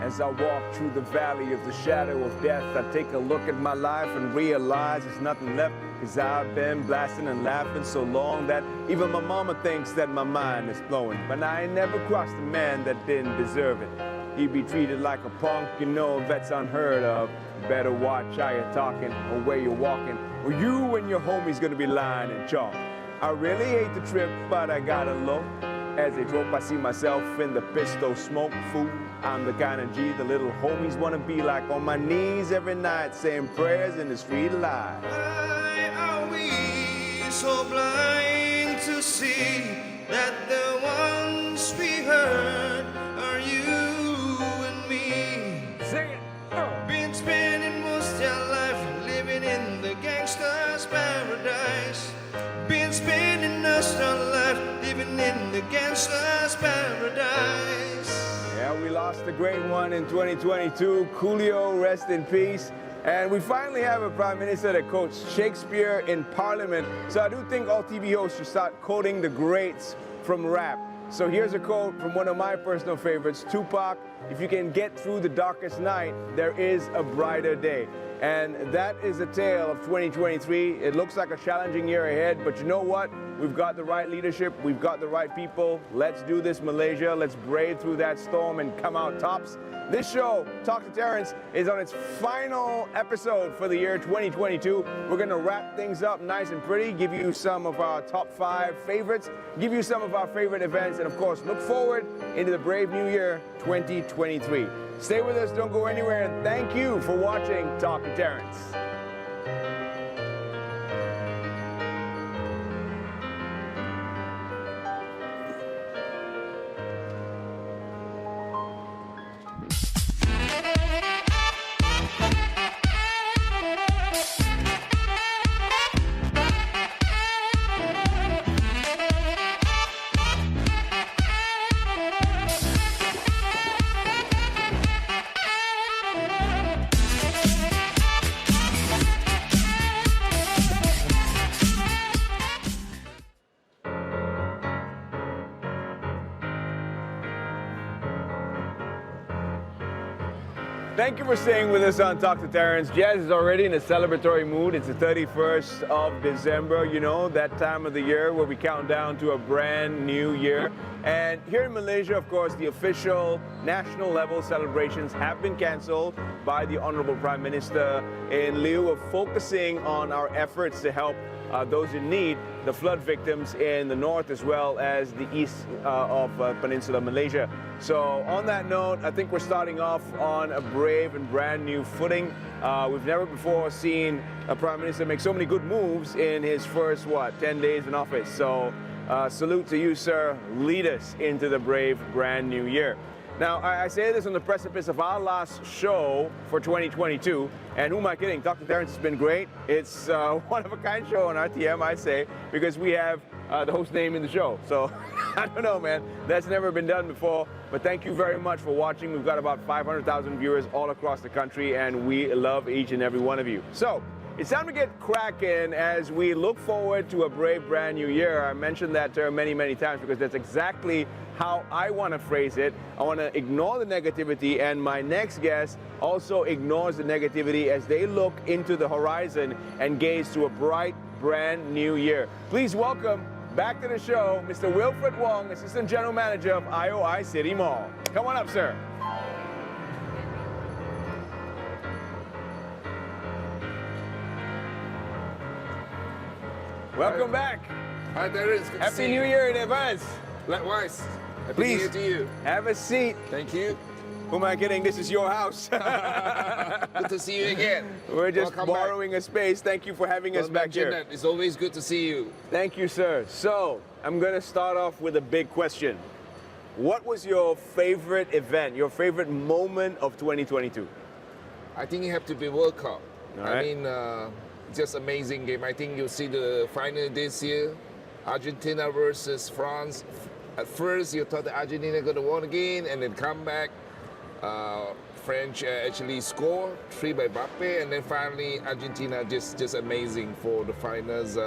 As I walk through the valley of the shadow of death, I take a look at my life and realize there's nothing left. Cause I've been blasting and laughing so long that even my mama thinks that my mind is blowing. But I ain't never crossed a man that didn't deserve it. He'd be treated like a punk, you know that's unheard of. Better watch how you're talking or where you're walking, or you and your homie's gonna be lying in chalk. I really hate the trip, but I gotta low. As they drove, I see myself in the pistol smoke. Fool, I'm the kind of G the little homies wanna be like. On my knees every night, saying prayers in the street alive. Why are we so blind to see that the ones we hurt are you and me? Sing it. Been spending most their life living in the gangster's paradise. Been spending most our life living in the gangster's paradise. Yeah, we lost a great one in 2022. Coolio, rest in peace. And we finally have a prime minister that quotes Shakespeare in Parliament. So I do think all TV hosts should start quoting the greats from rap. So here's a quote from one of my personal favorites, Tupac: "If you can get through the darkest night, there is a brighter day." And that is the tale of 2023. It looks like a challenging year ahead, but you know what? We've got the right leadership, we've got the right people. Let's do this, Malaysia. Let's brave through that storm and come out tops. This show, Talk to Terrence, is on its final episode for the year 2022. We're gonna wrap things up nice and pretty, give you some of our top 5 favorites, give you some of our favorite events, and of course, look forward into the brave new year 2023. Stay with us, don't go anywhere, and thank you for watching Talk to Terrence. Thank you for staying with us on Talk to Terrence. Jazz is already in a celebratory mood. It's the 31st of December, you know, that time of the year where we count down to a brand new year. And here in Malaysia, of course, the official national level celebrations have been cancelled by the Honorable Prime Minister in lieu of focusing on our efforts to help those in need, the flood victims in the north as well as the east of Peninsular Malaysia. So on that note, I think we're starting off on a brave and brand new footing. We've never before seen a Prime Minister make so many good moves in his first, 10 days in office. So salute to you, sir. Lead us into the brave brand new year. Now, I say this on the precipice of our last show for 2022, and who am I kidding? Dr. Terrence has been great. It's a one-of-a-kind show on RTM, I say, because we have the host name in the show. So, I don't know, man. That's never been done before, but thank you very much for watching. We've got about 500,000 viewers all across the country, and we love each and every one of you. So, it's time to get cracking as we look forward to a brave brand new year. I mentioned that term many, many times because that's exactly how I want to phrase it. I want to ignore the negativity, and my next guest also ignores the negativity as they look into the horizon and gaze to a bright brand new year. Please welcome back to the show, Mr. WILFRED Wong, Assistant General Manager of IOI City Mall. Come on up, sir. Welcome back. Hi, Terrence. Happy New Year in advance. Likewise. Happy Please, New Year to you. have a seat. Thank you. Who am I kidding? This is your house. Good to see you again. We're just Welcome borrowing a space. Thank you for having us Don't back mention here. that. It's always good to see you. Thank you, sir. So, I'm going to start off with a big question. What was your favorite event, your favorite moment of 2022? I think you have to be World Cup. All I right. mean, just amazing game. I think you'll see the final this year. Argentina versus France. At first, you thought that Argentina going to win again and then come back. French actually score 3 by Mbappe, and then finally Argentina just amazing for the finals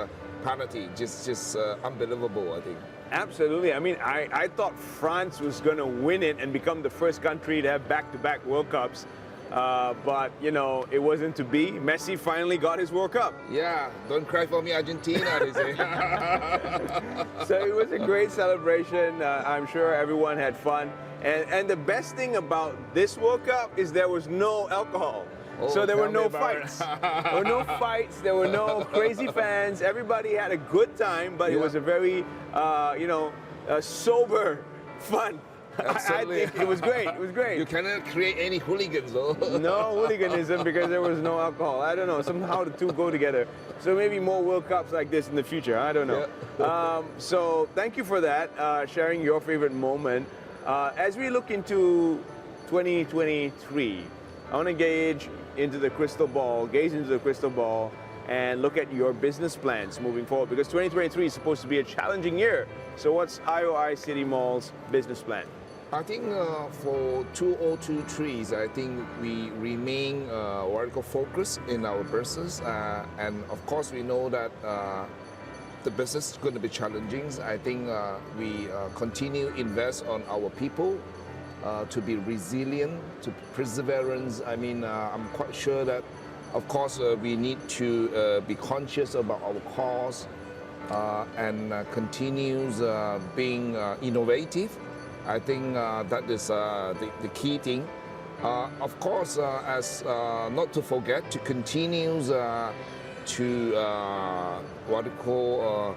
penalty, just unbelievable, I think. Absolutely. I mean, I thought France was going to win it and become the first country to have back-to-back World Cups. But, you know, it wasn't to be. Messi finally got his World Cup. Yeah, don't cry for me, Argentina, they say. So it was a great celebration. I'm sure everyone had fun. And the best thing about this World Cup is there was no alcohol. Oh, so there were tell me no about it. fights. There were no fights. There were no crazy fans. Everybody had a good time, but it was a very, sober fun. I think it was great. It was great. You cannot create any hooligans, though. No hooliganism because there was no alcohol. I don't know. Somehow the two go together. So maybe more World Cups like this in the future. I don't know. Yeah. So thank you for that, sharing your favorite moment. As we look into 2023, I want to gaze into the crystal ball, and look at your business plans moving forward, because 2023 is supposed to be a challenging year. So what's IOI City Mall's business plan? I think for 2023, I think we remain focused in our business, and of course we know that the business is going to be challenging. I think we continue invest on our people to be resilient, to perseverance. I mean, I'm quite sure that, of course, we need to be conscious about our costs and continues being innovative. I think that is the key thing. Of course, as not to forget, to continue to what we call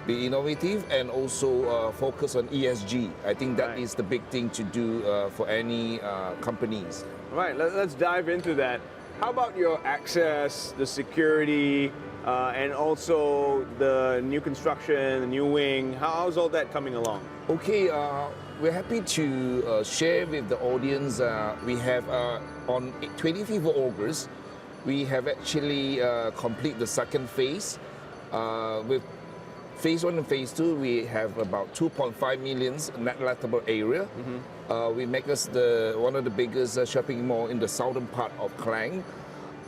be innovative and also focus on ESG. I think that is the big thing to do for any companies. Right, let's dive into that. How about your access, the security, and also the new construction, the new wing? How's all that coming along? Okay, we're happy to share with the audience. We have on 25th of August, we have actually completed the second phase. With Phase 1 and Phase 2, we have about 2.5 million net lettable area. We make us one of the biggest shopping mall in the southern part of Klang.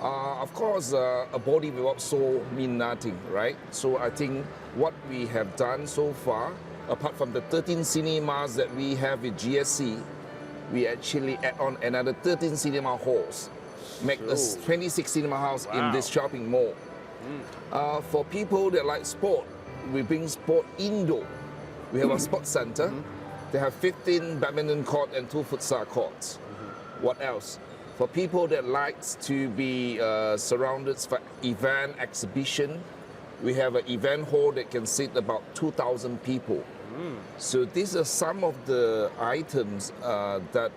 Of course, a body without soul means nothing, right? So I think what we have done so far, apart from the 13 cinemas that we have with GSC, we actually add on another 13 cinema halls, make us 26 cinema halls in this shopping mall. For people that like sport, we bring sport indoor. We have a sports center. They have 15 badminton court and 2 futsal courts. What else? For people that likes to be surrounded for event, exhibition, we have an event hall that can seat about 2,000 people. So these are some of the items that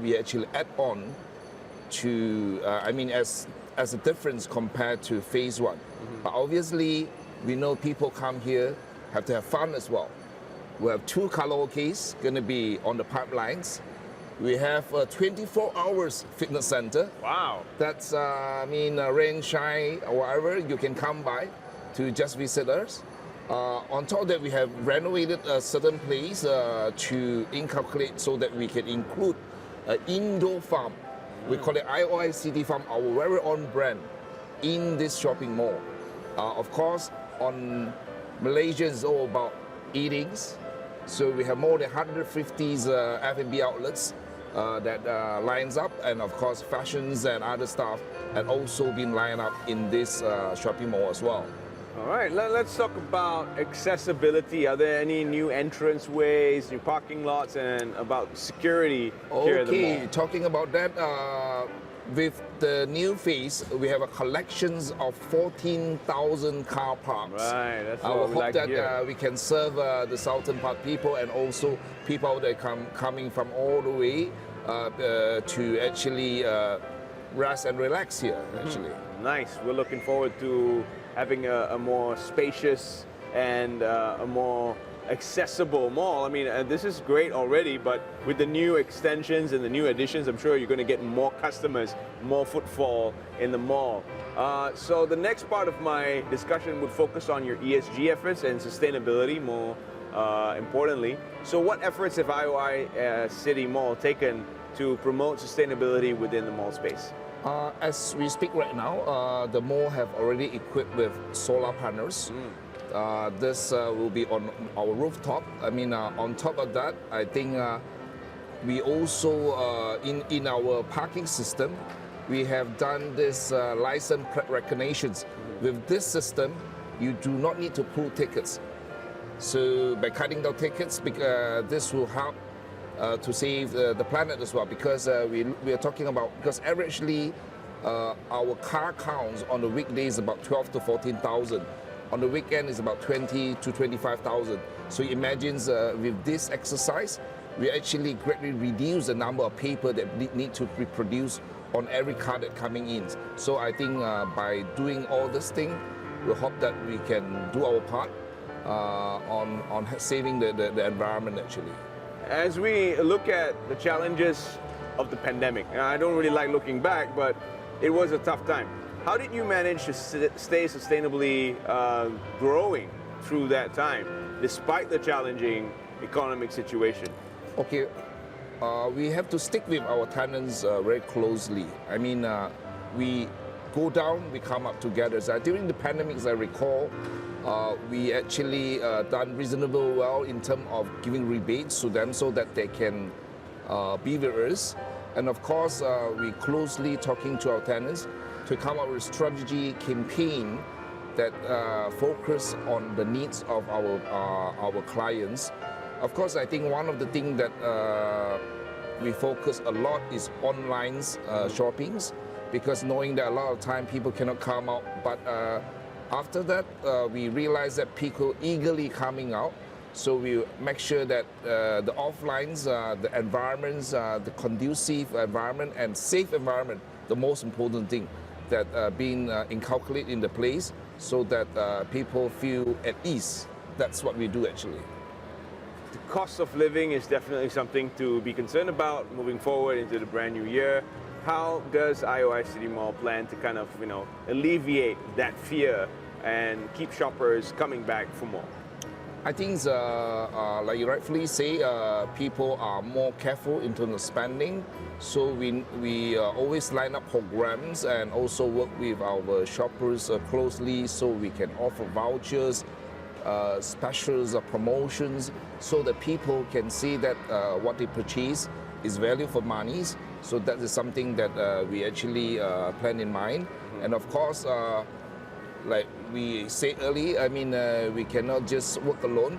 we actually add on to, as a difference compared to Phase 1. But obviously, we know people come here, have to have fun as well. We have 2 karaoke's going to be on the pipelines. We have a 24 hours fitness center. Wow. That's, rain, shine, or whatever, you can come by to just visit us. On top of that, we have renovated a certain place to inculcate so that we can include an indoor farm. We call it IOI City Farm, our very own brand, in this shopping mall. Of course, on Malaysia is all about eatings. So we have more than 150 F&B outlets that lines up, and of course fashions and other stuff, and also been lined up in this shopping mall as well. All right, let's talk about accessibility. Are there any new entrance ways, new parking lots, and about security here at the mall? Okay, talking about that, with the new phase, we have a collections of 14,000 car parks. Right, that's I what we hope like that to hear. we can serve the southern part people, and also people that coming from all the way to actually rest and relax here, actually. Nice. We're looking forward to having a more spacious and a more accessible mall. I mean, this is great already, but with the new extensions and the new additions, I'm sure you're going to get more customers, more footfall in the mall. So the next part of my discussion would focus on your ESG efforts and sustainability more importantly. So what efforts have IOI City Mall taken to promote sustainability within the mall space? As we speak right now, the mall have already equipped with solar panels. This will be on our rooftop. I mean, on top of that, I think we also, in our parking system, we have done this license plate recognitions. With this system, you do not need to pull tickets. So by cutting down tickets, this will help to save the planet as well, because we are talking about, because averagely our car counts on the weekdays about 12 to 14,000. On the weekend is about 20 to 25,000. So imagine with this exercise, we actually greatly reduce the number of paper that need to be produced on every car that coming in. So I think by doing all this thing, we hope that we can do our part on saving the environment actually. As we look at the challenges of the pandemic, and I don't really like looking back, but it was a tough time. How did you manage to stay sustainably growing through that time, despite the challenging economic situation? Okay, we have to stick with our tenants very closely. I mean, we go down, we come up together. So during the pandemic, as I recall, we actually done reasonably well in terms of giving rebates to them so that they can be with us. And of course, we closely talking to our tenants to come up with a strategy campaign that focus on the needs of our clients. Of course, I think one of the things that we focus a lot is online shoppings, because knowing that a lot of time people cannot come out, but after that we realize that people eagerly coming out, so we make sure that the offlines, the environments, the conducive environment and safe environment, the most important thing, that being inculcated in the place so that people feel at ease. That's what we do actually. The cost of living is definitely something to be concerned about moving forward into the brand new year. How does IOI City Mall plan to kind of, alleviate that fear and keep shoppers coming back for more? I think, like you rightfully say, people are more careful in terms of spending. So we always line up programs and also work with our shoppers closely so we can offer vouchers, specials, promotions, so that people can see that what they purchase is value for money. So that is something that we actually plan in mind. And of course, like we said earlier, I mean, we cannot just work alone.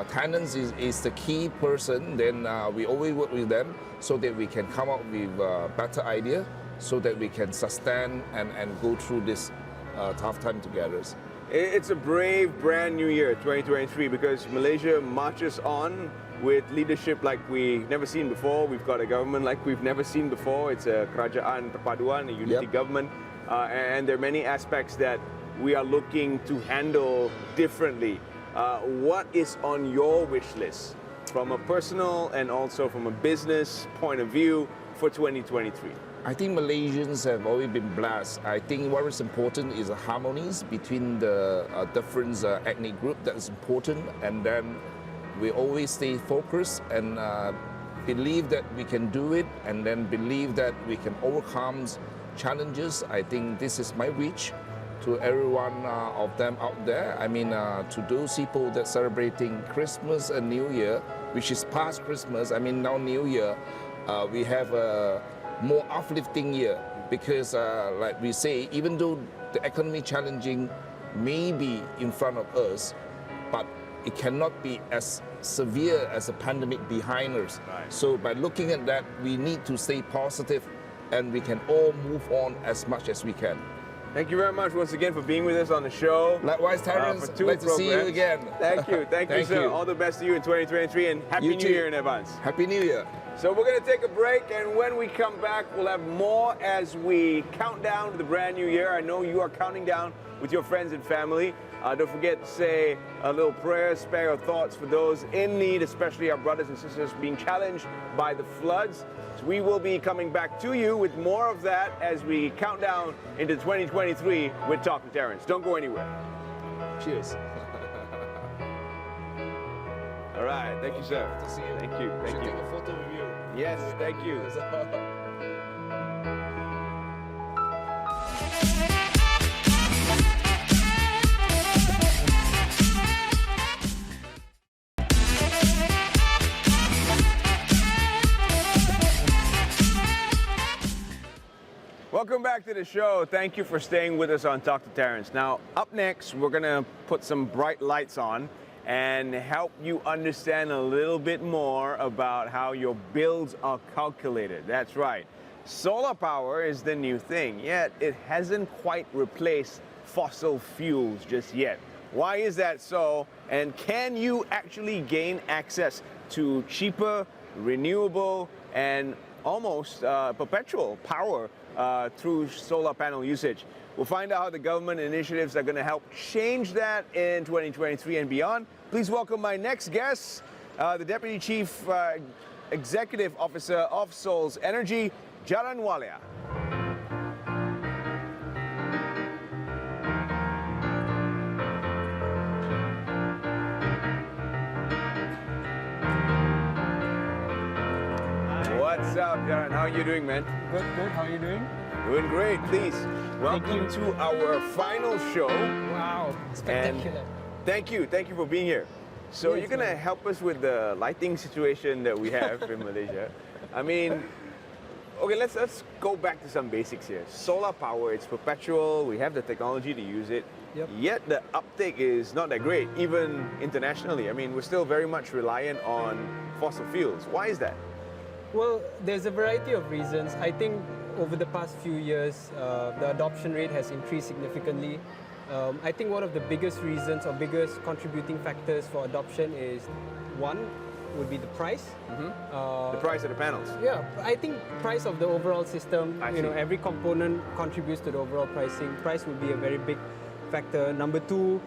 Tenants is the key person. Then we always work with them so that we can come up with a better idea, so that we can sustain and go through this tough time together. It's a brave brand new year, 2023, because Malaysia marches on with leadership like we've never seen before. We've got a government like we've never seen before. It's a kerajaan perpaduan, a unity government, and there are many aspects that we are looking to handle differently. What is on your wish list from a personal and also from a business point of view for 2023? I think Malaysians have always been blessed. I think what is important is the harmonies between the different ethnic group. That is important, and then we always stay focused and believe that we can do it, and then believe that we can overcome challenges. I think this is my wish to every one of them out there. I mean, to those people that celebrating Christmas and New Year, which is past Christmas, I mean now New Year, we have a more uplifting year, because like we say, even though the economy challenging may be in front of us, but it cannot be as severe as a pandemic behind us. Right. So by looking at that, we need to stay positive, and we can all move on as much as we can. Thank you very much once again for being with us on the show. Likewise, Terrence, for two glad to see you programs. again. Thank you, thank you, sir. All the best to you in 2023, and Happy You New too. Year in advance. Happy New Year. So we're going to take a break, and when we come back, we'll have more as we count down to the brand new year. I know you are counting down with your friends and family. Don't forget to say a little prayer, spare your thoughts for those in need, especially our brothers and sisters being challenged by the floods. So we will be coming back to you with more of that as we count down into 2023 with Talk to Terrence. Don't go anywhere. Cheers. All All right, thank you, sir. Good to see you. Thank you, Should thank you. take a photo with you. Yes, thank you. Welcome back to the show. Thank you for staying with us on Talk to Terrence. Now, up next, we're gonna put some bright lights on and help you understand a little bit more about how your bills are calculated. That's right. Solar power is the new thing, yet it hasn't quite replaced fossil fuels just yet. Why is that so? And can you actually gain access to cheaper, renewable, and almost perpetual power through solar panel usage? We'll find out how the government initiatives are going to help change that in 2023 and beyond. Please welcome my next guest, the Deputy Chief Executive Officer of Seoul's Energy, JARAN WALIA. What's up, JARAN? How are you doing, man? Good, good. How are you doing? Doing great. Please, welcome to our final show. Wow, spectacular. Thank you for being here. So Yes, you're gonna man. help us with the lighting situation that we have in Malaysia. I mean, okay, let's go back to some basics here. Solar power, it's perpetual. We have the technology to use it. Yep. Yet the uptake is not that great, even internationally. I mean, we're still very much reliant on fossil fuels. Why is that? Well, there's a variety of reasons. I think over the past few years, the adoption rate has increased significantly. I think one of the biggest reasons or biggest contributing factors for adoption is one would be the price. The price of the panels. Yeah, I think price of the overall system. I You know, see. every component contributes to the overall pricing. Price would be a very big factor. Number two,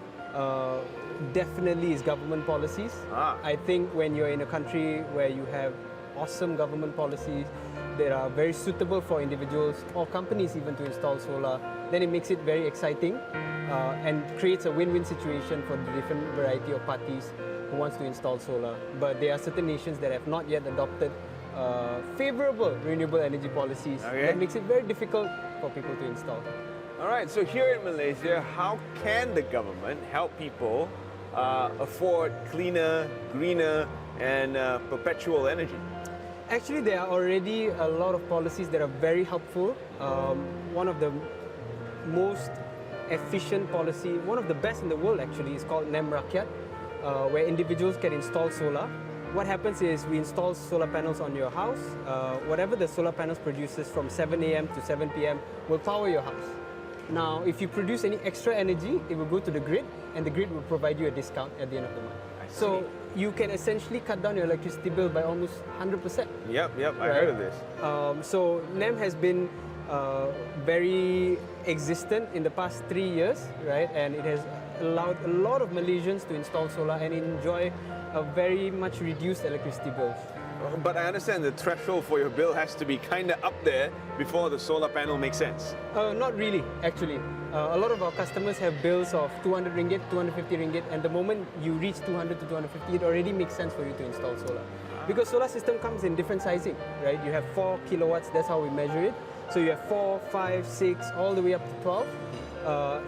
definitely is government policies. I think when you're in a country where you have awesome government policies that are very suitable for individuals or companies even to install solar, then it makes it very exciting and creates a win-win situation for the different variety of parties who wants to install solar. But there are certain nations that have not yet adopted favorable renewable energy policies. Okay. That makes it very difficult for people to install. All right, so here in Malaysia, how can the government help people afford cleaner, greener, and perpetual energy? Actually, there are already a lot of policies that are very helpful. One of the most efficient policy, one of the best in the world actually, is called NEM Rakyat, where individuals can install solar. What happens is we install solar panels on your house. Whatever the solar panels produces from 7 a.m. to 7 p.m. will power your house. Now, if you produce any extra energy, it will go to the grid, and the grid will provide you a discount at the end of the month. So you can essentially cut down your electricity bill by almost 100%. Yep, I Right. heard of this. So NEM has been very existent in the past 3 years, right? And it has allowed a lot of Malaysians to install solar and enjoy a very much reduced electricity bills. But I understand the threshold for your bill has to be kind of up there before the solar panel makes sense. Not really, actually. A lot of our customers have bills of 200 ringgit, 250 ringgit, and the moment you reach 200 to 250, it already makes sense for you to install solar. Because solar system comes in different sizing, right? You have 4 kilowatts, that's how we measure it. So you have 4, 5, 6, all the way up to 12.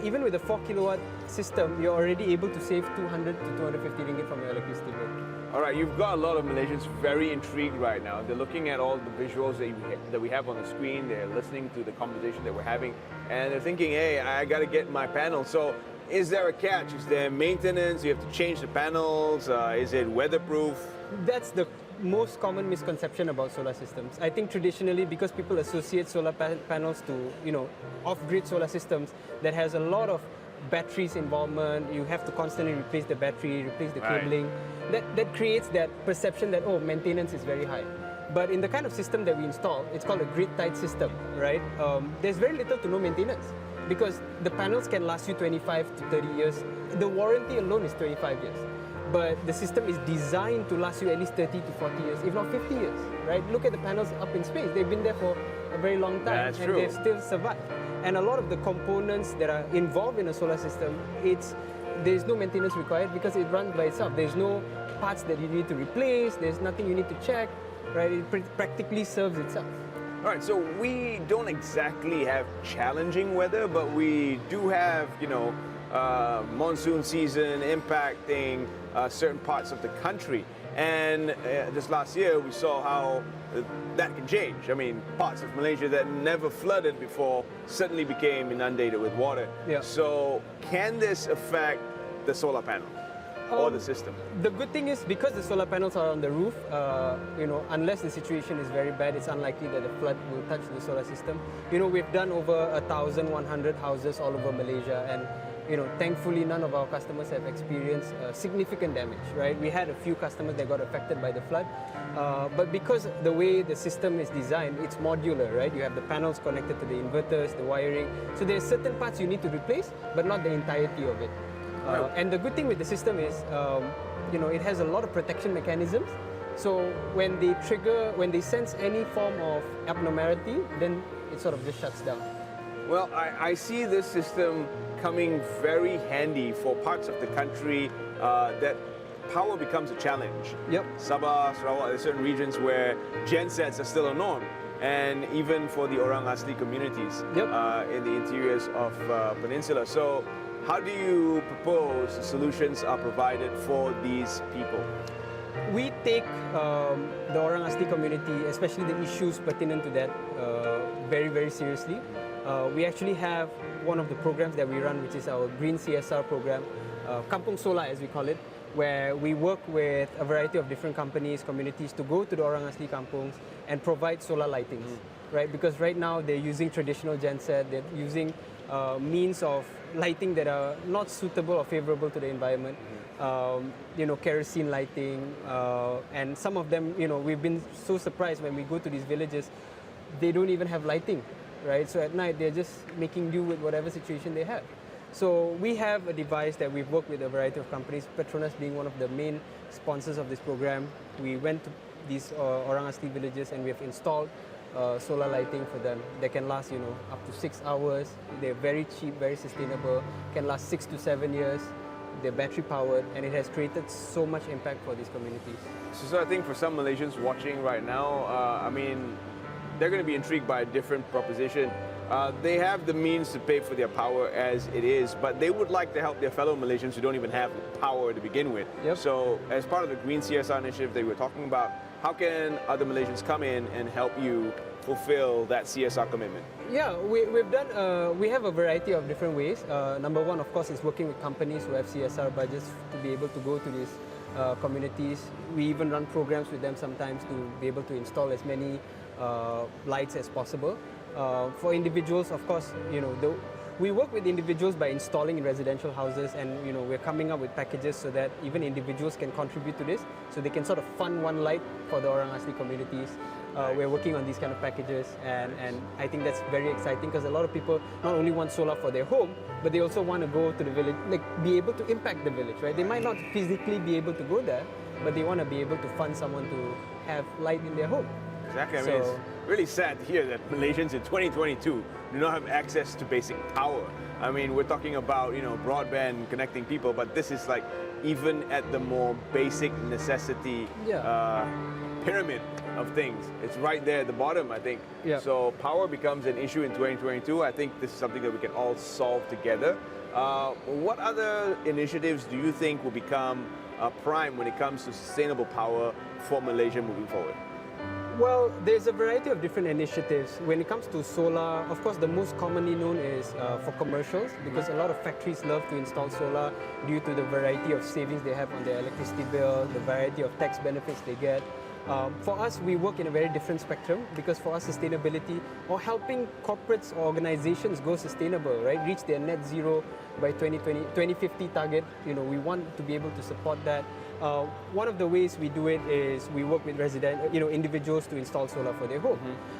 Even with a 4 kilowatt system, you're already able to save 200 to 250 ringgit from your electricity bill. All right, you've got a lot of Malaysians very intrigued right now. They're looking at all the visuals that we have on the screen. They're listening to the conversation that we're having, and they're thinking, hey, I got to get my panel. So is there a catch? Is there maintenance? You have to change the panels? Is it weatherproof? That's the most common misconception about solar systems. I think traditionally, because people associate solar panels to, you know, off-grid solar systems that has a lot of batteries involvement, you have to constantly replace the battery, replace the Right. cabling. That creates that perception that, oh, maintenance is very high. But in the kind of system that we install, it's called a grid-tied system, right? There's very little to no maintenance because the panels can last you 25 to 30 years. The warranty alone is 25 years. But the system is designed to last you at least 30 to 40 years, if not 50 years, right? Look at the panels up in space. They've been there for a very long time, That's and true. they've still survived. And a lot of the components that are involved in a solar system, it's there's no maintenance required because it runs by itself. There's no parts that you need to replace. There's nothing you need to check, right? It practically serves itself. All right, so we don't exactly have challenging weather, but we do have, monsoon season impacting certain parts of the country. And this last year, we saw how that can change. I mean, parts of Malaysia that never flooded before suddenly became inundated with water. Yeah. So can this affect the solar panel or the system? The good thing is because the solar panels are on the roof, unless the situation is very bad, it's unlikely that the flood will touch the solar system. We've done over 1,100 houses all over Malaysia, and thankfully none of our customers have experienced significant damage, right? We had a few customers that got affected by the flood, but because the way the system is designed, it's modular, right? You have the panels connected to the inverters, the wiring, so there's certain parts you need to replace, but not the entirety of it. And the good thing with the system is, it has a lot of protection mechanisms. So when they sense any form of abnormality, then it sort of just shuts down. Well, I see this system coming very handy for parts of the country that power becomes a challenge. Yep. Sabah, Sarawak, there are certain regions where gensets are still a norm. And even for the Orang Asli communities in the interiors of Peninsula. So how do you propose solutions are provided for these people? We take the Orang Asli community, especially the issues pertinent to that, very, very seriously. We actually have one of the programs that we run, which is our Green CSR program, Kampung Solar as we call it, where we work with a variety of different companies, communities to go to the Orang Asli kampungs and provide solar lightings, right? Because right now they're using traditional genset, they're using means of lighting that are not suitable or favorable to the environment. Kerosene lighting, and some of them, we've been so surprised when we go to these villages, they don't even have lighting, right? So at night they're just making do with whatever situation they have. So we have a device that we've worked with a variety of companies, Petronas being one of the main sponsors of this program. We went to these Orang Asli villages and we have installed solar lighting for them. They can last, up to 6 hours. They're very cheap, very sustainable, can last 6 to 7 years. They're battery powered, and it has created so much impact for these communities. So I think for some Malaysians watching right now, they're going to be intrigued by a different proposition. They have the means to pay for their power as it is, but they would like to help their fellow Malaysians who don't even have power to begin with. Yep. So as part of the Green CSR initiative that we were talking about, how can other Malaysians come in and help you fulfill that CSR commitment? Yeah, we have a variety of different ways. Number one, of course, is working with companies who have CSR budgets to be able to go to these communities. We even run programs with them sometimes to be able to install as many lights as possible. For individuals, of course, we work with individuals by installing in residential houses, and we're coming up with packages so that even individuals can contribute to this, so they can sort of fund one light for the Orang Asli communities. We're working on these kind of packages, and I think that's very exciting because a lot of people not only want solar for their home, but they also want to go to the village, be able to impact the village, right? They might not physically be able to go there, but they want to be able to fund someone to have light in their home. Exactly. I mean, it's really sad to hear that Malaysians in 2022 do not have access to basic power. I mean, we're talking about, broadband connecting people, but this is like even at the more basic necessity pyramid of things. It's right there at the bottom, I think. Yeah. So power becomes an issue in 2022. I think this is something that we can all solve together. What other initiatives do you think will become prime when it comes to sustainable power for Malaysia moving forward? Well, there's a variety of different initiatives. When it comes to solar, of course, the most commonly known is for commercials, because a lot of factories love to install solar due to the variety of savings they have on their electricity bill, the variety of tax benefits they get. For us, we work in a very different spectrum, because for us, sustainability, or helping corporates or organizations go sustainable, right, reach their net zero by 2050 target, we want to be able to support that. One of the ways we do it is we work with individuals to install solar for their home.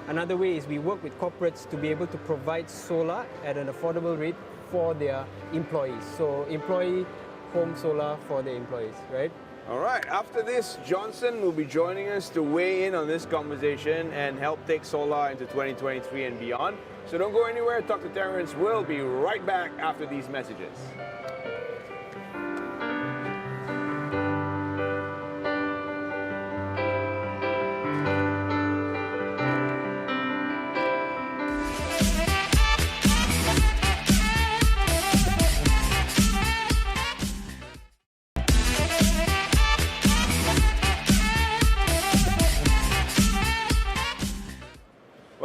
Another way is we work with corporates to be able to provide solar at an affordable rate for their employees. So employee home solar for their employees, right? All right, after this, Johnson will be joining us to weigh in on this conversation and help take solar into 2023 and beyond. So don't go anywhere. Talk to Terrence. We'll be right back after these messages.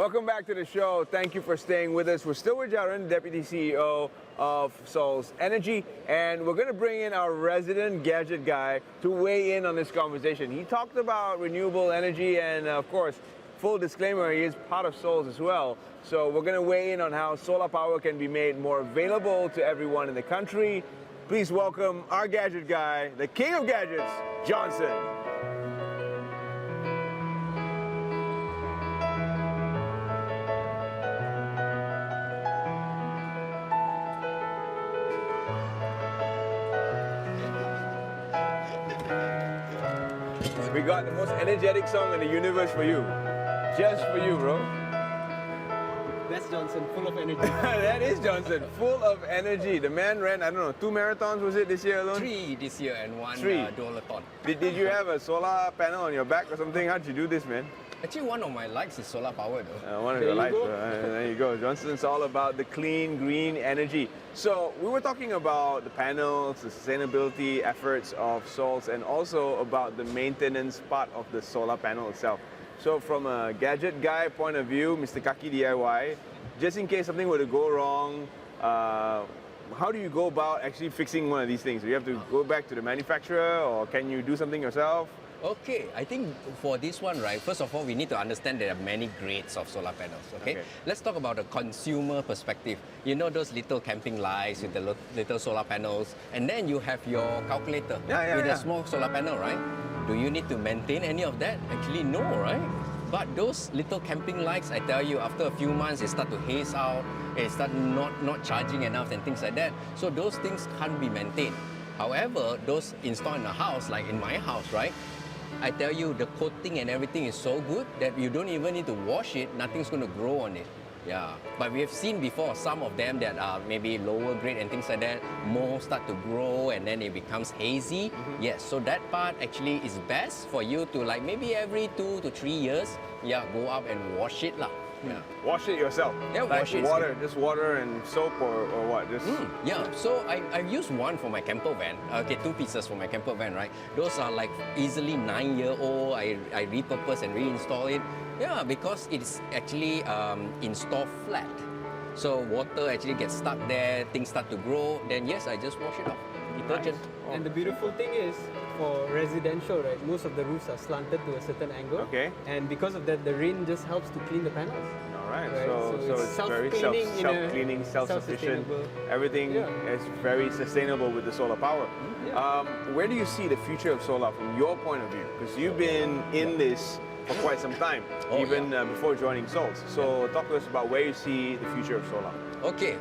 Welcome back to the show. Thank you for staying with us. We're still with JARAN, Deputy CEO of Sols Energy, and we're going to bring in our resident gadget guy to weigh in on this conversation. He talked about renewable energy, and of course, full disclaimer, he is part of Sols as well. So we're going to weigh in on how solar power can be made more available to everyone in the country. Please welcome our gadget guy, the king of gadgets, Johnson. We got the most energetic song in the universe for you. Just for you, bro. That's Johnson, full of energy. That is Johnson, full of energy. The man ran, I don't know, 2 marathons, was it, this year alone? 3 this year and 1 3. dualathon. Did you have a solar panel on your back or something? How'd you do this, man? Actually, one of my likes is solar power though. One of There your you lights. go. There you go. Johnson's all about the clean, green energy. So we were talking about the panels, the sustainability efforts of Sols, and also about the maintenance part of the solar panel itself. So from a gadget guy point of view, Mr. KAKI DIY, just in case something were to go wrong, how do you go about actually fixing one of these things? Do you have to go back to the manufacturer, or can you do something yourself? Okay, I think for this one, right, first of all, we need to understand there are many grades of solar panels, okay? Let's talk about the consumer perspective. You know those little camping lights with the little solar panels, and then you have your calculator with a small solar panel, right? Do you need to maintain any of that? Actually, no, right? But those little camping lights, I tell you, after a few months, they start to haze out, they start not charging enough and things like that. So those things can't be maintained. However, those installed in a house, like in my house, right? I tell you, the coating and everything is so good that you don't even need to wash it, nothing's going to grow on it. Yeah, but we have seen before some of them that are maybe lower grade and things like that, mold start to grow and then it becomes hazy. Yes, so that part actually is best for you to like maybe every 2 to 3 years, yeah, go up and wash it lah. Yeah. Wash it yourself? Yeah, like wash it. Water, just water and soap or what? Just... Yeah, so I've used one for my camper van. Okay, 2 pieces for my camper van, right? Those are like easily 9-year-old. I repurpose and reinstall it. Yeah, because it's actually installed flat. So water actually gets stuck there, things start to grow, then yes, I just wash it off. Detergent. And the beautiful thing is, for residential, right, most of the roofs are slanted to a certain angle. Okay. And because of that, the rain just helps to clean the panels. All right, Right, so it's very self-cleaning, self-sufficient. Everything is very sustainable with the solar power. Where do you see the future of solar from your point of view? Because you've been in this for quite some time, even before joining Sols. So talk to us about where you see the future of solar. Okay,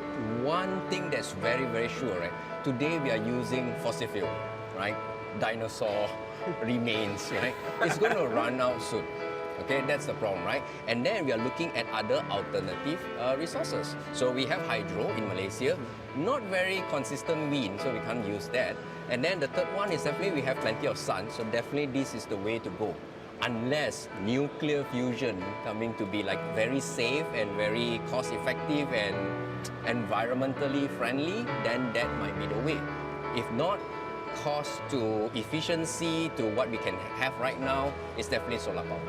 one thing that's very, very sure, right? Today we are using fossil fuel, right? Dinosaur remains, right? It's going to run out soon. Okay, that's the problem, right? And then we are looking at other alternative resources. So we have hydro in Malaysia, not very consistent wind, so we can't use that. And then the third one is definitely we have plenty of sun, so definitely this is the way to go. Unless nuclear fusion coming to be like very safe and very cost effective and environmentally friendly, then that might be the way. If not, cost to efficiency to what we can have right now is definitely solar power.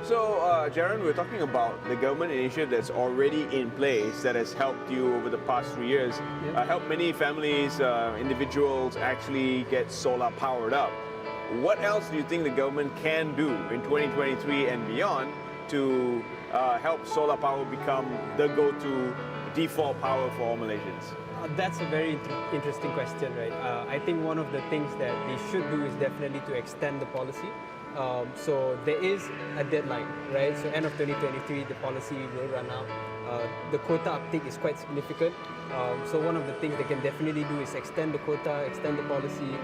So, JARAN, we're talking about the government initiative that's already in place that has helped you over the past 3 years, helped many families, individuals actually get solar powered up. What else do you think the government can do in 2023 and beyond to help solar power become the go-to default power for all Malaysians? That's a very interesting question, right? I think one of the things that they should do is definitely to extend the policy. So there is a deadline, right? So end of 2023, the policy will run out. The quota uptake is quite significant. So one of the things they can definitely do is extend the quota, extend the policy.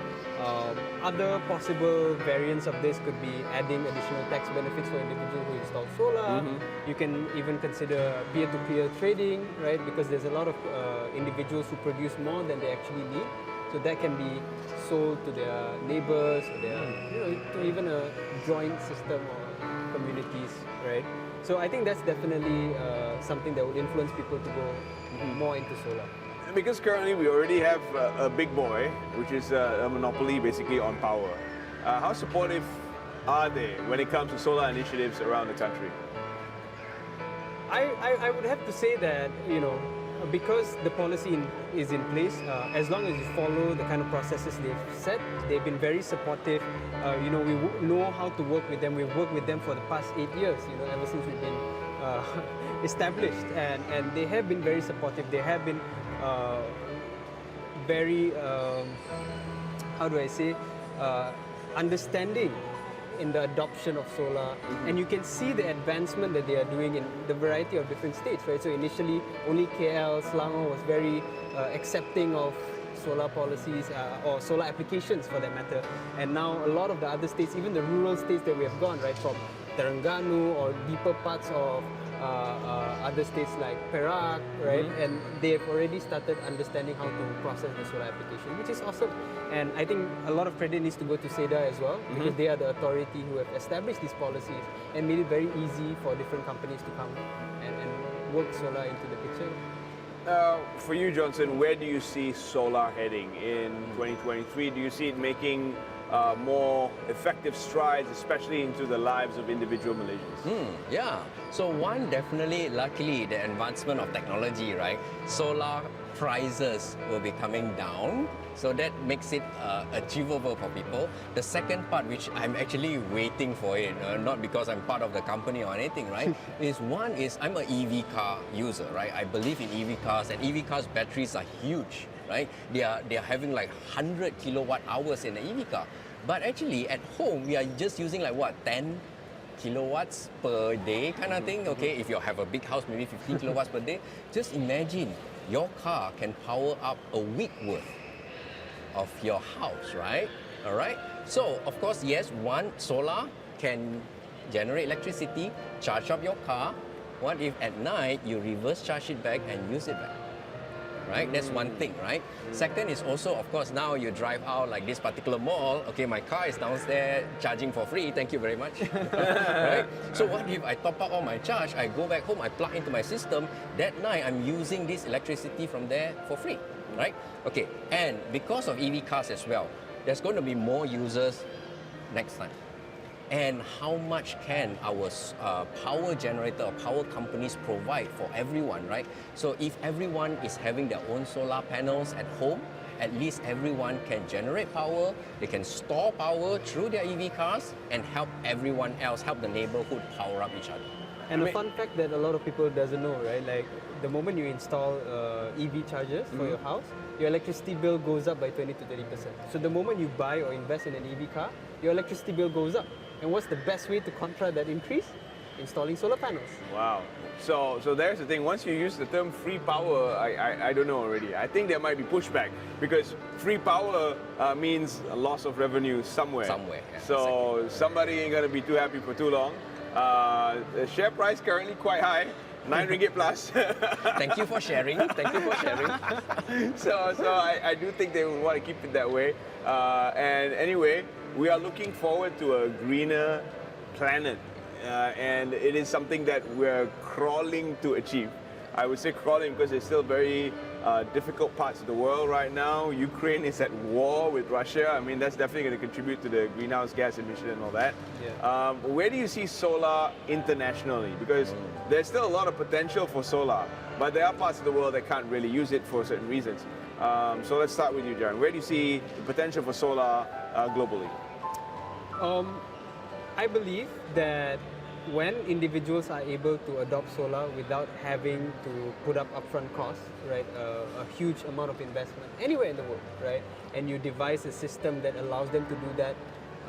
Other possible variants of this could be adding additional tax benefits for individuals who install solar. You can even consider peer-to-peer trading, right? Because there's a lot of individuals who produce more than they actually need. So that can be sold to their neighbors, or their, to even a joint system or communities, right? So I think that's definitely something that would influence people to go more into solar. Because currently we already have a big boy, which is a monopoly basically on power. How supportive are they when it comes to solar initiatives around the country? I would have to say that, you know, because the policy is in place, as long as you follow the kind of processes they've set, they've been very supportive. You know, we know how to work with them. We've worked with them for the past 8 years, you know, ever since we've been established. And they have been very supportive. They have been very, how do I say, understanding in the adoption of solar, and you can see the advancement that they are doing in the variety of different states, right? So initially, only KL, Selangor was very accepting of solar policies or solar applications for that matter, and now a lot of the other states, even the rural states that we have gone, right, from Terengganu or deeper parts of other states like Perak, right? And they've already started understanding how to process the solar application, which is awesome. And I think a lot of credit needs to go to SEDA as well, because they are the authority who have established these policies and made it very easy for different companies to come and work solar into the picture. For you, Johnson, where do you see solar heading in 2023? Do you see it making more effective strides, especially into the lives of individual Malaysians? Yeah. So one, definitely, luckily, the advancement of technology, right? Solar prices will be coming down, so that makes it achievable for people. The second part, which I'm actually waiting for it, not because I'm part of the company or anything, right? is I'm an EV car user, right? I believe in EV cars, and EV cars batteries are huge, right? They are having like 100 kilowatt hours in an EV car. But actually, at home, we are just using like what, 10 kilowatts per day kind of thing. Okay, if you have a big house, maybe 15 kilowatts per day. Just imagine your car can power up a week worth of your house, right? All right. So of course, yes, one, solar can generate electricity, charge up your car. What if at night you reverse charge it back and use it back? Right? That's one thing, right? Second is also, of course, now you drive out like this particular mall. Okay, my car is downstairs charging for free. Thank you very much. Right? So what if I top up all my charge, I go back home, I plug into my system. That night, I'm using this electricity from there for free, right? Okay, and because of EV cars as well, there's going to be more users next time. And how much can our power generator or power companies provide for everyone, right? So if everyone is having their own solar panels at home, at least everyone can generate power, they can store power through their EV cars and help everyone else, help the neighborhood power up each other. And a fun fact that a lot of people doesn't know, right? Like the moment you install EV chargers for your house, your electricity bill goes up by 20 to 30%. So the moment you buy or invest in an EV car, your electricity bill goes up. And what's the best way to counter that increase? Installing solar panels. Wow. So there's the thing. Once you use the term free power, I don't know already. I think there might be pushback because free power means a loss of revenue somewhere. Somewhere. Yeah, so exactly. somebody ain't gonna be too happy for too long. The share price currently quite high, 9 ringgit plus. Thank you for sharing. Thank you for sharing. So I do think they would want to keep it that way. And anyway, we are looking forward to a greener planet. And it is something that we're crawling to achieve. I would say crawling because there's still very difficult parts of the world right now. Ukraine is at war with Russia. I mean, that's definitely going to contribute to the greenhouse gas emission and all that. Yeah. Where do you see solar internationally? Because there's still a lot of potential for solar, but there are parts of the world that can't really use it for certain reasons. So let's start with you, Jaran. Where do you see the potential for solar globally? I believe that when individuals are able to adopt solar without having to put up upfront costs, right, a huge amount of investment anywhere in the world, right, and you devise a system that allows them to do that,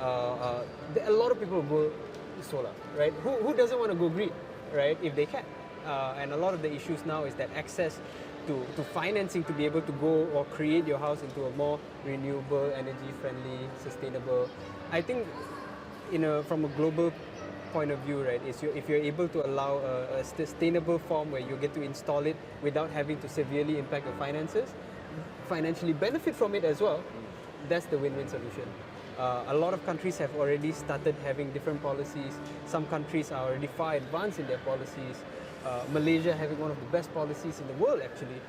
a lot of people will go solar, right? Who doesn't want to go green, right, if they can? And a lot of the issues now is that access to financing to be able to go or create your house into a more renewable, energy-friendly, sustainable. I think from a global point of view, right, is if you're able to allow a sustainable form where you get to install it without having to severely impact your finances, financially benefit from it as well, that's the win-win solution. A lot of countries have already started having different policies. Some countries are already far advanced in their policies. Malaysia having one of the best policies in the world, actually.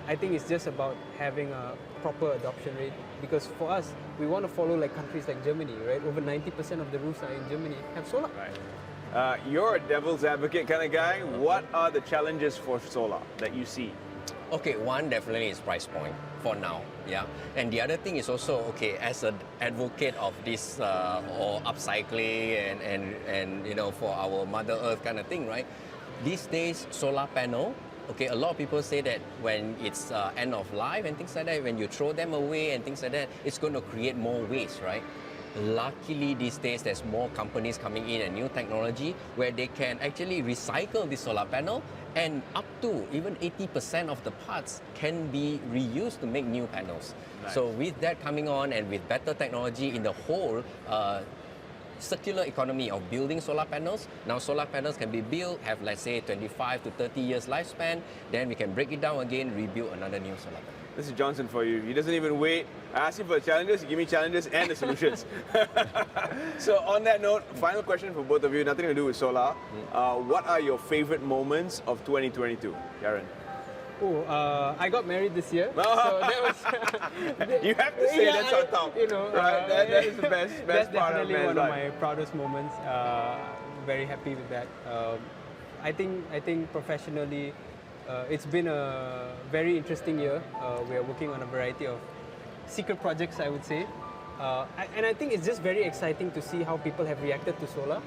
I think it's just about having a proper adoption rate, because for us, we want to follow like countries like Germany, right? Over 90% of the roofs are in Germany have solar. Right. You're a devil's advocate kind of guy. What are the challenges for solar that you see? Okay, one definitely is price point for now, yeah. And the other thing is also, okay, as an advocate of this or upcycling and you know, for our Mother Earth kind of thing, right? These days, solar panel, okay, a lot of people say that when it's end of life and things like that, when you throw them away and things like that, it's going to create more waste, right? Luckily these days there's more companies coming in and new technology where they can actually recycle the solar panel, and up to even 80% of the parts can be reused to make new panels. Nice. So with that coming on and with better technology in the whole circular economy of building solar panels, now solar panels can be built, have let's say 25 to 30 years lifespan, then we can break it down again, rebuild another new solar panel. This is Johnson for you. He doesn't even wait. I ask him for the challenges, you give me challenges and the solutions. So on that note, final question for both of you, nothing to do with solar. What are your favorite moments of 2022, Jaran? Oh, I got married this year. So that was... You have to say that's on top. You know, right? That is the best that's part of definitely man's one life. of my proudest moments. Very happy with that. I think professionally, it's been a very interesting year. We are working on a variety of secret projects, I would say. And I think it's just very exciting to see how people have reacted to solar.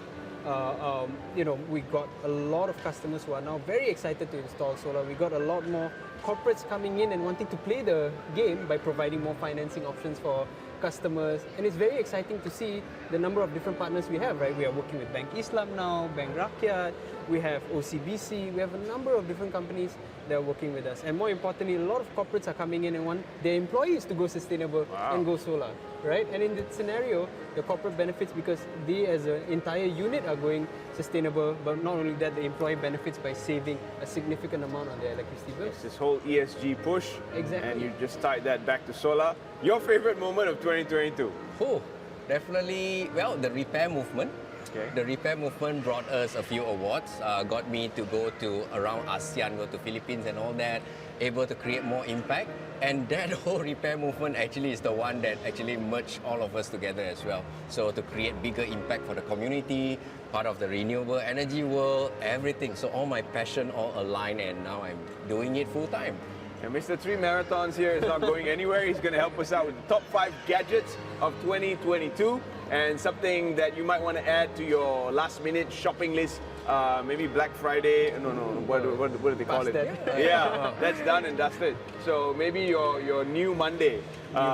You know, we got a lot of customers who are now very excited to install solar. We got a lot more corporates coming in and wanting to play the game by providing more financing options for customers. And it's very exciting to see the number of different partners we have, right? We are working with Bank Islam now, Bank Rakyat, we have OCBC, we have a number of different companies that are working with us. And more importantly, a lot of corporates are coming in and want their employees to go sustainable and go solar, right? And in that scenario, the corporate benefits because they as an entire unit are going sustainable, but not only that, the employee benefits by saving a significant amount on their electricity bills. It's this whole ESG push. Exactly. And you just tied that back to solar. Your favorite moment of 2022? Oh, definitely, well, the repair movement. Okay. The repair movement brought us a few awards, got me to go to around ASEAN, go to Philippines and all that, able to create more impact. And that whole repair movement actually is the one that actually merged all of us together as well. So to create bigger impact for the community, part of the renewable energy world, everything. So all my passion all aligned and now I'm doing it full time. And Mr. 3 Marathons here is not going anywhere. He's going to help us out with the top 5 gadgets of 2022 and something that you might want to add to your last minute shopping list. Maybe Black Friday. No. What do they call it? Yeah, that's done and dusted. So maybe your new Monday,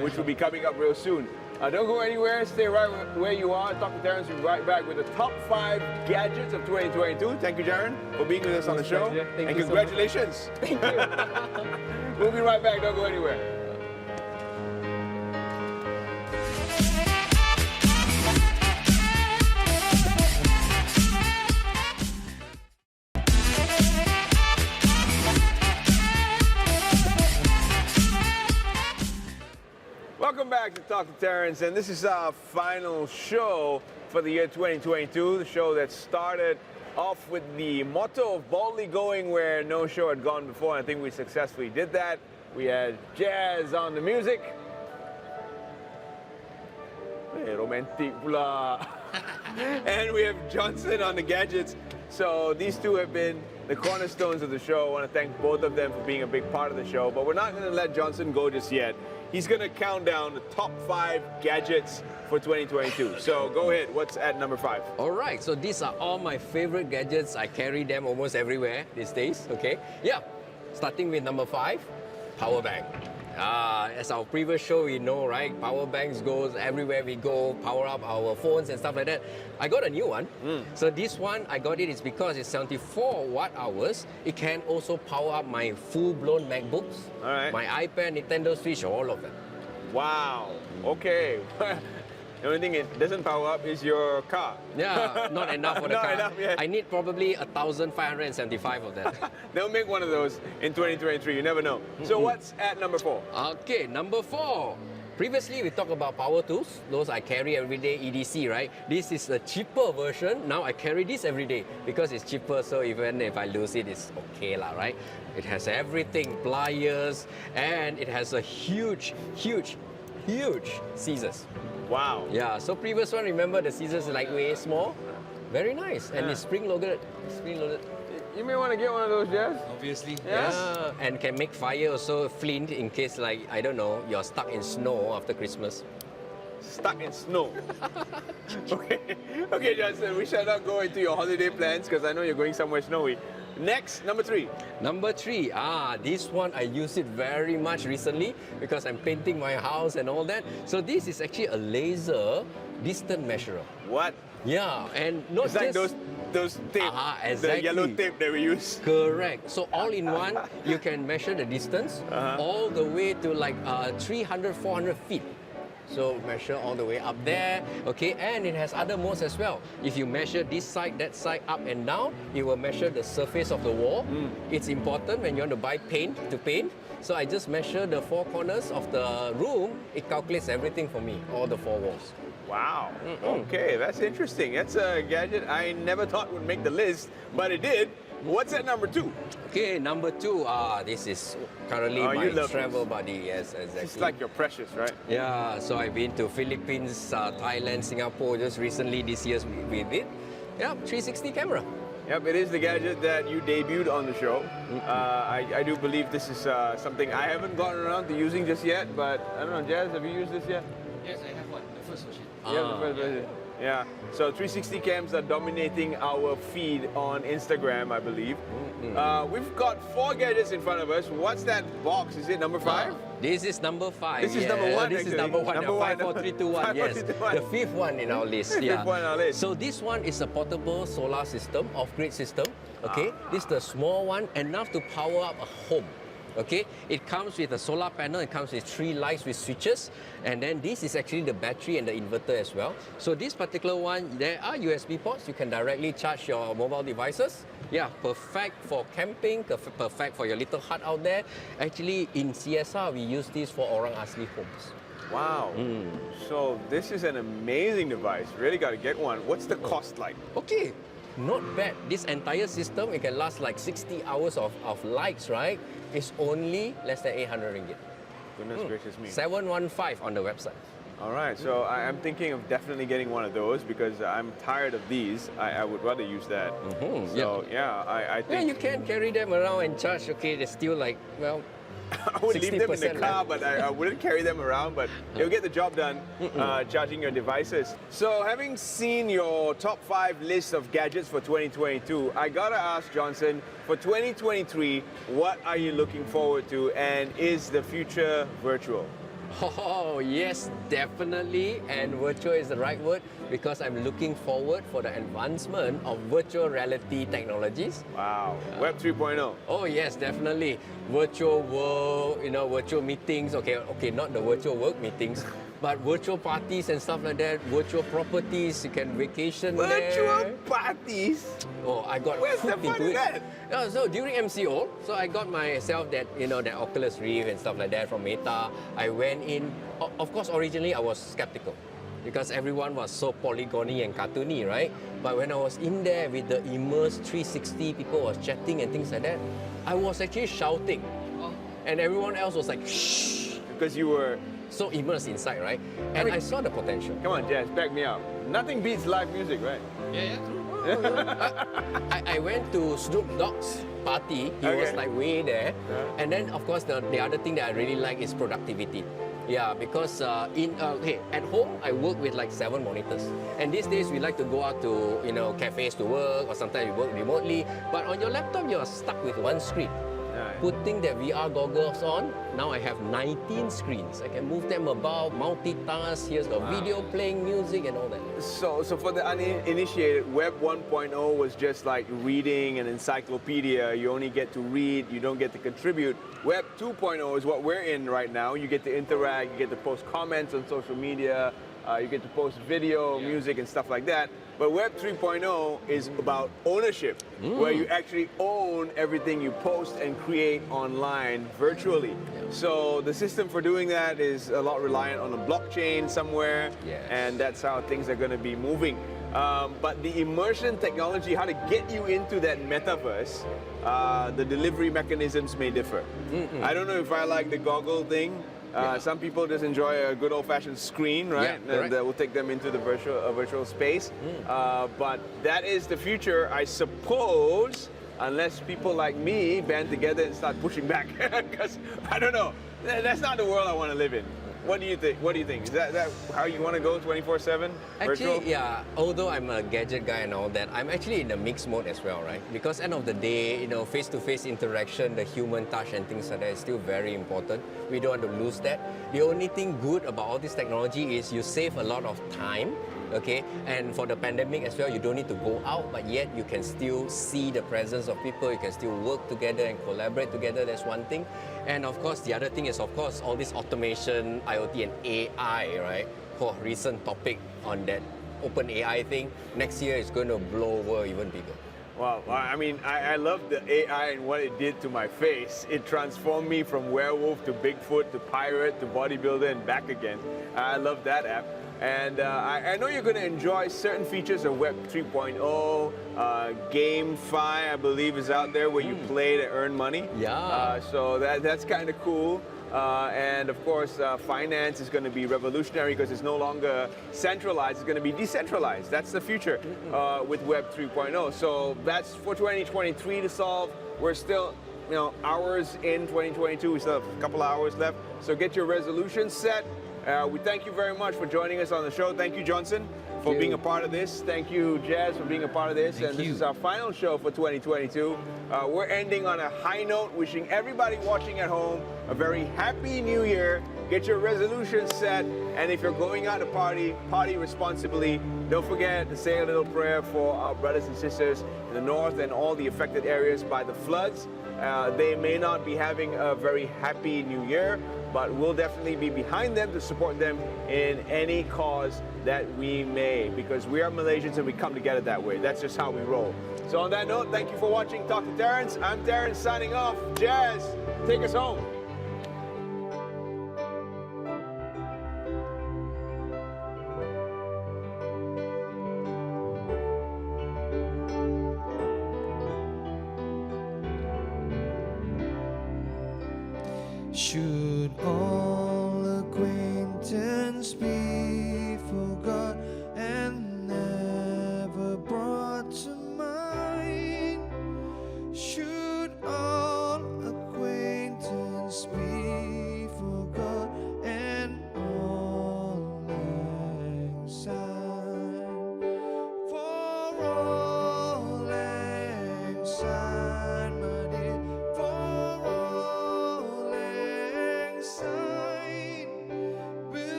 which will be coming up real soon. Don't go anywhere. Stay right where you are. Talk to Terrence. We'll be right back with the top 5 gadgets of 2022. Thank you, Jaran, for being with us on the show. Thank and you congratulations. So much. Thank you. We'll be right back. Don't go anywhere. Welcome back to Talk to Terrence, and this is our final show for the year 2022, the show that started off with the motto of boldly going where no show had gone before, and I think we successfully did that. We had Jazz on the music. Hey, romantic pula. And we have Johnson on the gadgets. So these two have been the cornerstones of the show. I want to thank both of them for being a big part of the show, but we're not going to let Johnson go just yet. He's going to count down the top 5 gadgets for 2022. So go ahead, what's at number 5? All right, so these are all my favorite gadgets. I carry them almost everywhere these days, okay? Yeah, starting with number 5, power bank. As our previous show, we know, right? Power banks goes everywhere we go, power up our phones and stuff like that. I got a new one. So this one, I got it is because it's 74 watt hours. It can also power up my full-blown MacBooks, All right. my iPad, Nintendo Switch, all of them. Wow, okay. The only thing it doesn't power up is your car. Yeah, not enough for the Not car. enough yet. I need probably 1,575 of that. They'll make one of those in 2023, you never know. So what's at number 4? Okay, number 4. Previously, we talked about power tools. Those I carry every day, EDC, right? This is a cheaper version. Now I carry this every day because it's cheaper. So even if I lose it, it's okay, lah, right? It has everything, pliers, and it has a huge scissors. Wow. Yeah, so previous one, remember the scissors like way small? Very nice. And it's spring-loaded. Spring-loaded. You may want to get one of those, Jazz. Obviously. Yeah. And can make fire also, flint, in case like, I don't know, you're stuck in snow after Christmas. Stuck in snow. Okay, Johnson, we shall not go into your holiday plans because I know you're going somewhere snowy. Next, number 3. Number 3, this one I use it very much recently because I'm painting my house and all that. So this is actually a laser distance measurer. What? Yeah, and not It's like just those tape, exactly. the yellow tape that we use. Correct. So all in one, you can measure the distance all the way to like 300, 400 feet. So measure all the way up there, okay? And it has other modes as well. If you measure this side, that side, up and down, it will measure the surface of the wall. It's important when you want to buy paint to paint. So I just measure the 4 corners of the room. It calculates everything for me, all the 4 walls. Wow. Okay, that's interesting. That's a gadget I never thought would make the list, but it did. What's at number 2? Okay, number 2. This is currently my travel buddy. Yes, exactly. It's like your precious, right? Yeah, so I've been to Philippines, Thailand, Singapore just recently this year with it. Yeah, 360 camera. Yep, it is the gadget that you debuted on the show. I do believe this is something I haven't gotten around to using just yet, but I don't know, Jazz, have you used this yet? Yes, I have one. The first version. Yeah, the first version. Yeah, so 360 cams are dominating our feed on Instagram, I believe. We've got 4 gadgets in front of us. What's that box? Is it number 5? This is number 5. This is number 1, This is number 1. Number 1. 5, 4, 3, 2, 1. Yes, the 5th one in our list. The 5th one in our list. So this one is a portable solar system, off-grid system. Okay, this is the small one, enough to power up a home. Okay, it comes with a solar panel, it comes with 3 lights with switches, and then this is actually the battery and the inverter as well. So this particular one, there are USB ports, you can directly charge your mobile devices. Yeah, perfect for camping, perfect for your little hut out there. Actually, in CSR, we use this for Orang Asli homes. Wow. So this is an amazing device. Really got to get one. What's the cost like? Okay, not bad. This entire system, it can last like 60 hours of lights, right? It's only less than 800 ringgit. Goodness gracious me. 715 on the website. All right, so I'm thinking of definitely getting one of those because I'm tired of these. I would rather use that. So yeah, I think... Yeah, you can carry them around and charge. Okay, they're still like, well, I would leave them in the 60% car, but I wouldn't carry them around, but it'll get the job done charging your devices. So having seen your top 5 list of gadgets for 2022, I gotta ask Johnson, for 2023, what are you looking forward to, and is the future virtual? Oh, yes, definitely. And virtual is the right word because I'm looking forward for the advancement of virtual reality technologies. Wow. Web 3.0. Oh, yes, definitely. Virtual world, virtual meetings. Okay, not the virtual work meetings, but virtual parties and stuff like that. Virtual properties, you can vacation Virtual there. parties? Oh, I got Where's the hooked fun into in it. that? Yeah, so during MCO, so I got myself that that Oculus Rift and stuff like that from Meta. I went in. Of course, originally I was skeptical because everyone was so polygony and cartoony, right? But when I was in there with the immersed 360, people was chatting and things like that. I was actually shouting, and everyone else was like, shh, Because you were... so immersed inside, right? And I saw the potential. Come on, Jazz, back me up. Nothing beats live music, right? Yeah, true. I went to Snoop Dogg's party. He was Okay. like way there. And then, of course, the other thing that I really like is productivity. Yeah, because at home, I work with like 7 monitors. And these days, we like to go out to, cafes to work, or sometimes we work remotely. But on your laptop, you're stuck with 1 screen. Putting the VR goggles on, now I have 19 screens. I can move them about, multitask, here's the video playing, music and all that. So for the uninitiated, Web 1.0 was just like reading an encyclopedia. You only get to read, you don't get to contribute. Web 2.0 is what we're in right now. You get to interact, you get to post comments on social media, you get to post video, music and stuff like that. But Web 3.0 is about ownership, where you actually own everything you post and create online virtually. So the system for doing that is a lot reliant on a blockchain somewhere, and that's how things are going to be moving. But the immersion technology, how to get you into that metaverse, the delivery mechanisms may differ. I don't know if I like the goggle thing. Some people just enjoy a good old-fashioned screen, right? Yeah, correct. And we'll take them into the virtual space. But that is the future, I suppose, unless people like me band together and start pushing back. Because, I don't know, that's not the world I want to live in. What do you think? What do you think? Is that how you want to go 24/7? Actually, yeah, although I'm a gadget guy and all that, I'm actually in a mixed mode as well, right? Because end of the day, you know, face-to-face interaction, the human touch and things like that is still very important. We don't want to lose that. The only thing good about all this technology is you save a lot of time, okay? And for the pandemic as well, you don't need to go out, but yet you can still see the presence of people, you can still work together and collaborate together, that's one thing. And of course, the other thing is, of course, all this automation, IoT and AI, right? For recent topic on that open AI thing, next year is going to blow over even bigger. Well, I mean, I love the AI and what it did to my face. It transformed me from werewolf to Bigfoot to pirate to bodybuilder and back again. I love that app. And I know you're going to enjoy certain features of Web 3.0. GameFi, I believe, is out there where you play to earn money. Yeah. So that's kind of cool. And of course, finance is going to be revolutionary because it's no longer centralized, it's going to be decentralized. That's the future with Web 3.0. So that's for 2023 to solve. We're still, you know, hours in 2022. We still have a couple hours left. So get your resolutions set. We thank you very much for joining us on the show. Thank you, Johnson, for being a part of this. Thank you, Jazz, for being a part of this. Thank This you. is our final show for 2022. We're ending on a high note, wishing everybody watching at home a very happy new year. Get your resolutions set, and if you're going out to party, party responsibly. Don't forget to say a little prayer for our brothers and sisters in the north and all the affected areas by the floods. They may not be having a very happy new year, but we'll definitely be behind them to support them in any cause that we may, because we are Malaysians and we come together that way. That's just how we roll. So on that note, thank you for watching Talk to Terrence. I'm Terrence signing off. Jazz, take us home.